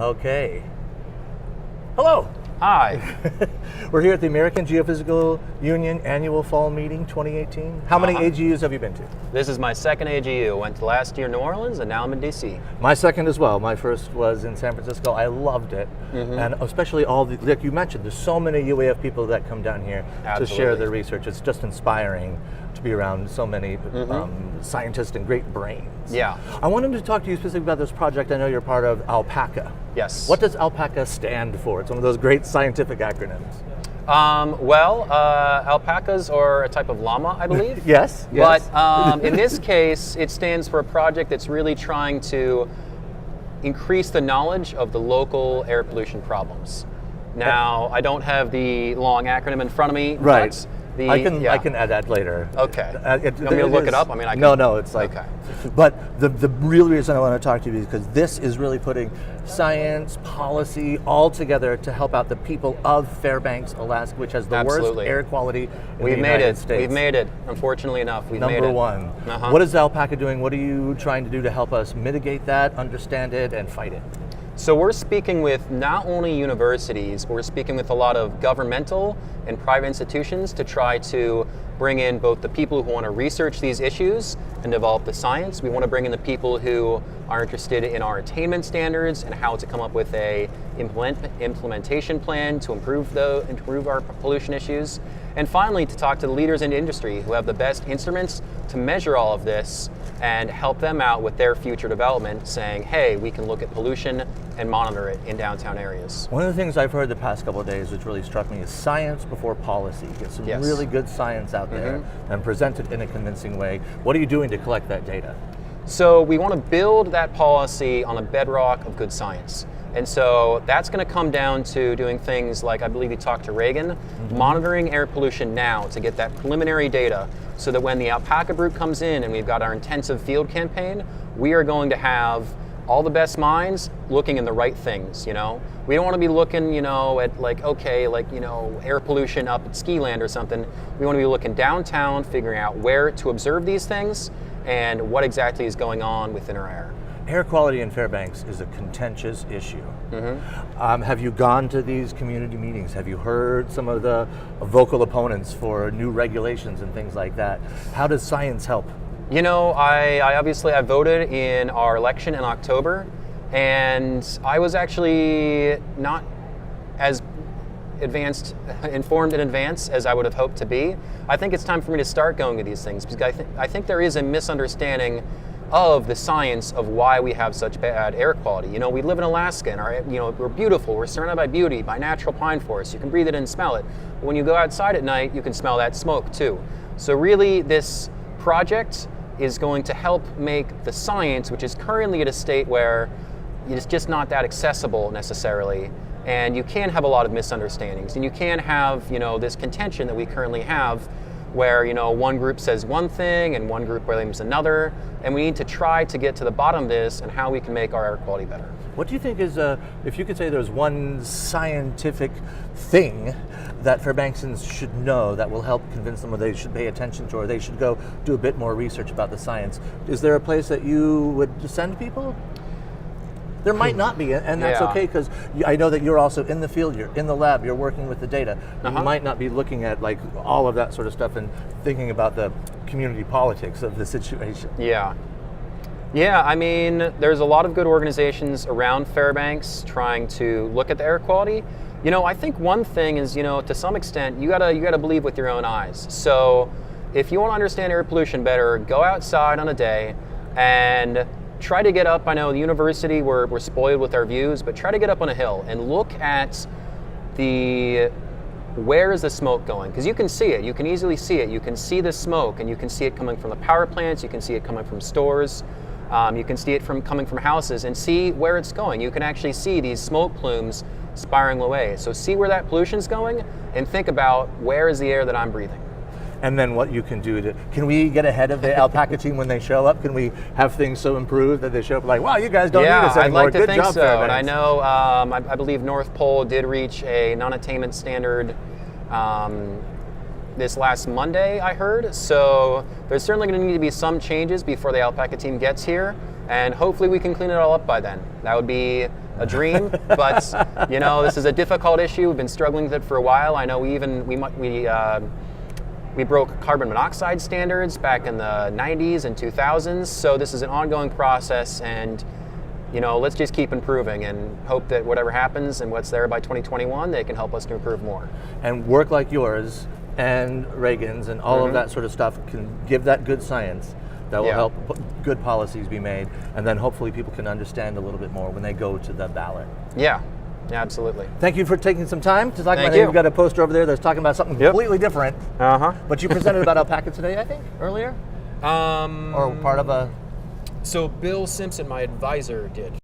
Okay. Hello. Hi. We're here at the American Geophysical Union Annual Fall Meeting 2018. How many AGUs have you been to? This is my second AGU. Went to last year New Orleans, and now I'm in DC. My second as well. My first was in San Francisco. I loved it. And especially all the, like you mentioned, there's so many UAF people that come down here to share their research. It's just inspiring to be around so many scientists and great brains. Yeah. I wanted to talk to you specifically about this project I know you're part of, Alpaca. Yes. What does Alpaca stand for? It's one of those great scientific acronyms. Alpacas are a type of llama, I believe. Yes. But in this case, it stands for a project that's really trying to increase the knowledge of the local air pollution problems. Now, I don't have the long acronym in front of me. Right. I can add that later. Okay. You want me to look it up? I mean, I can. No, it's like. Okay. But the real reason I want to talk to you is because this is really putting science, policy all together to help out the people of Fairbanks, Alaska, which has the worst air quality in the United States. We've made it. Unfortunately enough, we've made it. Number one. What is Alpaca doing? What are you trying to do to help us mitigate that, understand it, and fight it? So we're speaking with not only universities, but we're speaking with a lot of governmental and private institutions to try to bring in both the people who want to research these issues and develop the science. We want to bring in the people who are interested in our attainment standards and how to come up with a implementation plan to improve our pollution issues. And finally, to talk to the leaders in the industry who have the best instruments to measure all of this and help them out with their future development, saying, hey, we can look at pollution and monitor it in downtown areas. One of the things I've heard the past couple of days which really struck me is science before policy. Get some really good science out there and present it in a convincing way. What are you doing to collect that data? So we want to build that policy on a bedrock of good science. And so that's going to come down to doing things like, I believe you talked to Reagan, monitoring air pollution now to get that preliminary data so that when the Alpaca group comes in and we've got our intensive field campaign, we are going to have all the best minds looking in the right things, you know? We don't want to be looking, you know, at air pollution up at ski land or something. We want to be looking downtown, figuring out where to observe these things and what exactly is going on within our air. Air quality in Fairbanks is a contentious issue. Have you gone to these community meetings? Have you heard some of the vocal opponents for new regulations and things like that? How does science help? You know, I voted in our election in October, and I was actually not as informed in advance as I would have hoped to be. I think it's time for me to start going to these things because I think there is a misunderstanding of the science of why we have such bad air quality. You know, we live in Alaska and we're beautiful. We're surrounded by beauty, by natural pine forests. You can breathe it and smell it. But when you go outside at night, you can smell that smoke too. So really, this project is going to help make the science, which is currently at a state where it's just not that accessible necessarily, and you can have a lot of misunderstandings, and you can have, this contention that we currently have where, one group says one thing and one group claims another, and we need to try to get to the bottom of this and how we can make our air quality better. What do you think is, if you could say there's one scientific thing that Fairbanksians should know that will help convince them or they should pay attention to or they should go do a bit more research about the science, is there a place that you would send people? There might not be, and that's okay, because I know that you're also in the field, you're in the lab, you're working with the data. You might not be looking at all of that sort of stuff and thinking about the community politics of the situation. Yeah, I mean, there's a lot of good organizations around Fairbanks trying to look at the air quality. I think one thing is, to some extent, you gotta believe with your own eyes. So if you want to understand air pollution better, go outside on a day and try to get up. I know the university, we're spoiled with our views, but try to get up on a hill and look at where is the smoke going? Because you can see it, you can easily see it. You can see the smoke and you can see it coming from the power plants, you can see it coming from stores, you can see it coming from houses and see where it's going. You can actually see these smoke plumes spiraling away. So see where that pollution's going and think about where is the air that I'm breathing. And then what you can do can we get ahead of the Alpaca team when they show up? Can we have things so improved that they show up like, wow, you guys don't need us anymore. I'd like to Good think job, so. Fairbanks. And I know, I believe North Pole did reach a non-attainment standard this last Monday, I heard. So there's certainly going to need to be some changes before the Alpaca team gets here. and hopefully we can clean it all up by then. That would be a dream, but this is a difficult issue. We've been struggling with it for a while. I know we broke carbon monoxide standards back in the 90s and 2000s, so this is an ongoing process, and let's just keep improving and hope that whatever happens and what's there by 2021, they can help us to improve more. And work like yours and Reagan's and all of that sort of stuff can give that good science that will help good policies be made, and then hopefully people can understand a little bit more when they go to the ballot. Yeah, absolutely. Thank you for taking some time to talk about it. Thank you. You've got a poster over there that's talking about something completely different. But you presented about alpaca today, I think, earlier? Or part of a... So Bill Simpson, my advisor, did.